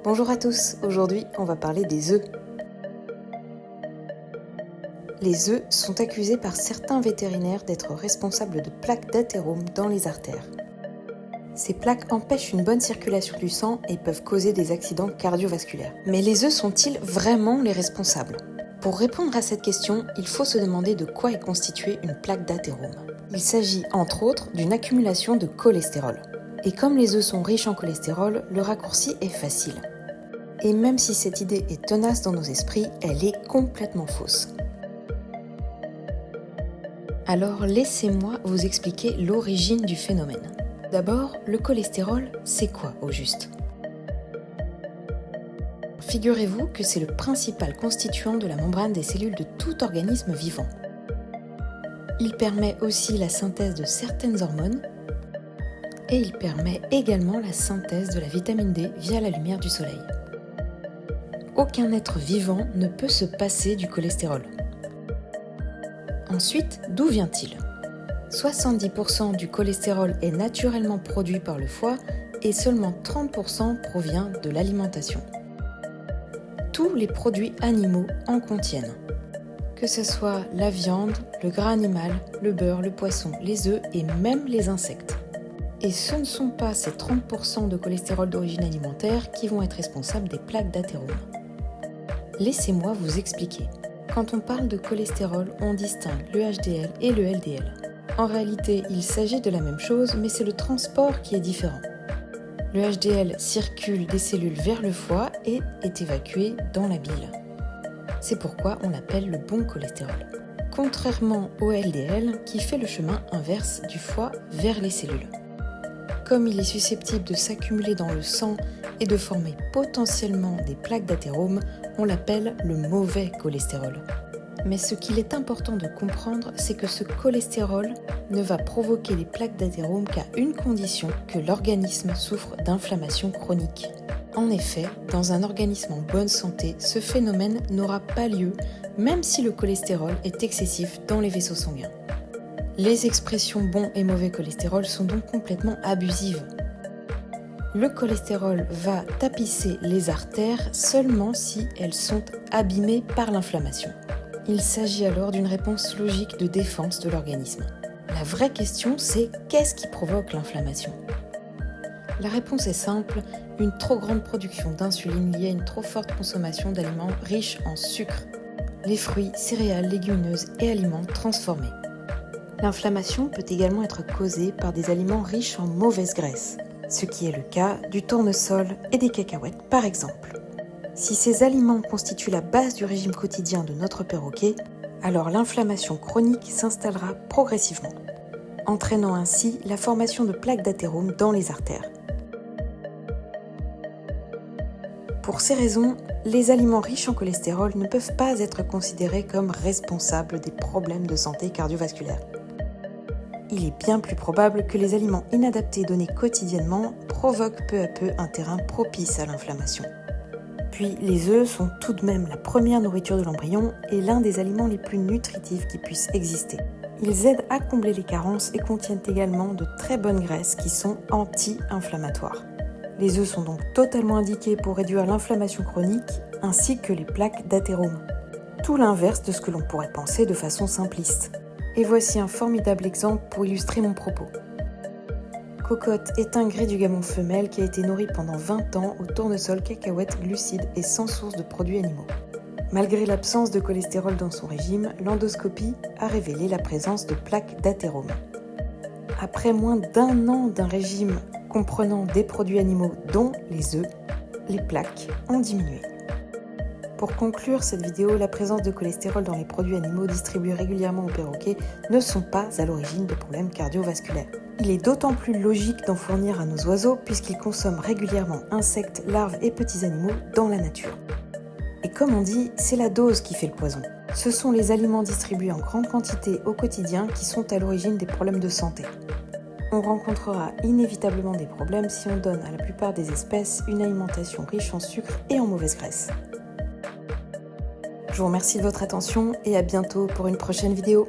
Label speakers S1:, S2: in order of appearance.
S1: Bonjour à tous, aujourd'hui on va parler des œufs. Les œufs sont accusés par certains vétérinaires d'être responsables de plaques d'athérome dans les artères. Ces plaques empêchent une bonne circulation du sang et peuvent causer des accidents cardiovasculaires. Mais les œufs sont-ils vraiment les responsables ? Pour répondre à cette question, il faut se demander de quoi est constituée une plaque d'athérome. Il s'agit entre autres d'une accumulation de cholestérol. Et comme les œufs sont riches en cholestérol, le raccourci est facile. Et même si cette idée est tenace dans nos esprits, elle est complètement fausse. Alors laissez-moi vous expliquer l'origine du phénomène. D'abord, le cholestérol, c'est quoi au juste ? Figurez-vous que c'est le principal constituant de la membrane des cellules de tout organisme vivant. Il permet aussi la synthèse de certaines hormones et il permet également la synthèse de la vitamine D via la lumière du soleil. Aucun être vivant ne peut se passer du cholestérol. Ensuite, d'où vient-il ? 70% du cholestérol est naturellement produit par le foie et seulement 30% provient de l'alimentation. Tous les produits animaux en contiennent, que ce soit la viande, le gras animal, le beurre, le poisson, les œufs et même les insectes. Et ce ne sont pas ces 30% de cholestérol d'origine alimentaire qui vont être responsables des plaques d'athérome. Laissez-moi vous expliquer. Quand on parle de cholestérol, on distingue le HDL et le LDL. En réalité, il s'agit de la même chose, mais c'est le transport qui est différent. Le HDL circule des cellules vers le foie et est évacué dans la bile. C'est pourquoi on l'appelle le bon cholestérol. Contrairement au LDL qui fait le chemin inverse du foie vers les cellules. Comme il est susceptible de s'accumuler dans le sang et de former potentiellement des plaques d'athérome, on l'appelle le mauvais cholestérol. Mais ce qu'il est important de comprendre, c'est que ce cholestérol ne va provoquer les plaques d'athérome qu'à une condition, que l'organisme souffre d'inflammation chronique. En effet, dans un organisme en bonne santé, ce phénomène n'aura pas lieu, même si le cholestérol est excessif dans les vaisseaux sanguins. Les expressions bon et mauvais cholestérol sont donc complètement abusives. Le cholestérol va tapisser les artères seulement si elles sont abîmées par l'inflammation. Il s'agit alors d'une réponse logique de défense de l'organisme. La vraie question, c'est qu'est-ce qui provoque l'inflammation ? La réponse est simple, une trop grande production d'insuline liée à une trop forte consommation d'aliments riches en sucre, les fruits, céréales, légumineuses et aliments transformés. L'inflammation peut également être causée par des aliments riches en mauvaises graisses, ce qui est le cas du tournesol et des cacahuètes par exemple. Si ces aliments constituent la base du régime quotidien de notre perroquet, alors l'inflammation chronique s'installera progressivement, entraînant ainsi la formation de plaques d'athérome dans les artères. Pour ces raisons, les aliments riches en cholestérol ne peuvent pas être considérés comme responsables des problèmes de santé cardiovasculaire. Il est bien plus probable que les aliments inadaptés donnés quotidiennement provoquent peu à peu un terrain propice à l'inflammation. Puis, les œufs sont tout de même la première nourriture de l'embryon et l'un des aliments les plus nutritifs qui puissent exister. Ils aident à combler les carences et contiennent également de très bonnes graisses qui sont anti-inflammatoires. Les œufs sont donc totalement indiqués pour réduire l'inflammation chronique ainsi que les plaques d'athérome. Tout l'inverse de ce que l'on pourrait penser de façon simpliste. Et voici un formidable exemple pour illustrer mon propos. Cocotte est un gré du gamon femelle qui a été nourri pendant 20 ans au tournesol, cacahuètes, glucides et sans source de produits animaux. Malgré l'absence de cholestérol dans son régime, l'endoscopie a révélé la présence de plaques d'athérome. Après moins d'1 an d'un régime comprenant des produits animaux dont les œufs, les plaques ont diminué. Pour conclure cette vidéo, la présence de cholestérol dans les produits animaux distribués régulièrement aux perroquets ne sont pas à l'origine de problèmes cardiovasculaires. Il est d'autant plus logique d'en fournir à nos oiseaux puisqu'ils consomment régulièrement insectes, larves et petits animaux dans la nature. Et comme on dit, c'est la dose qui fait le poison. Ce sont les aliments distribués en grande quantité au quotidien qui sont à l'origine des problèmes de santé. On rencontrera inévitablement des problèmes si on donne à la plupart des espèces une alimentation riche en sucre et en mauvaise graisse. Je vous remercie de votre attention et à bientôt pour une prochaine vidéo.